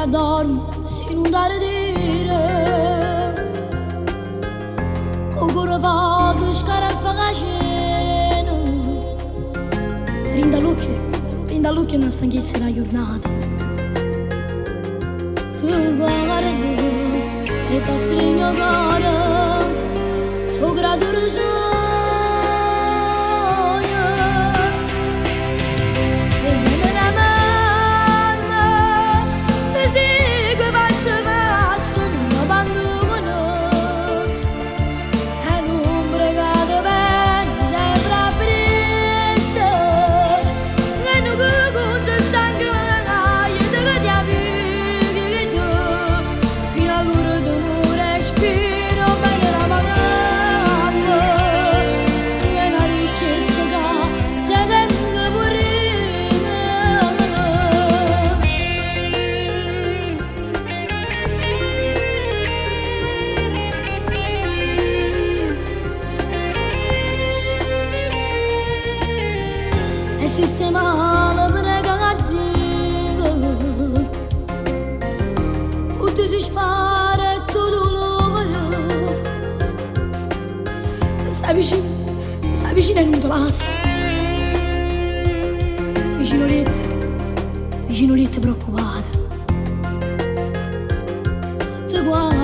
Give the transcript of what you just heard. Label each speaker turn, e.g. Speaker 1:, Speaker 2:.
Speaker 1: che dormo se non dare dire con cuore vado scaraffa la cena rinda lucchio non stanchezza la giornata tu guardi e ti stringo cuore so grado riso sistema la pregati tutti si spara tutto loro sta vicino e non ti passa vicino lì preoccupata ti guarda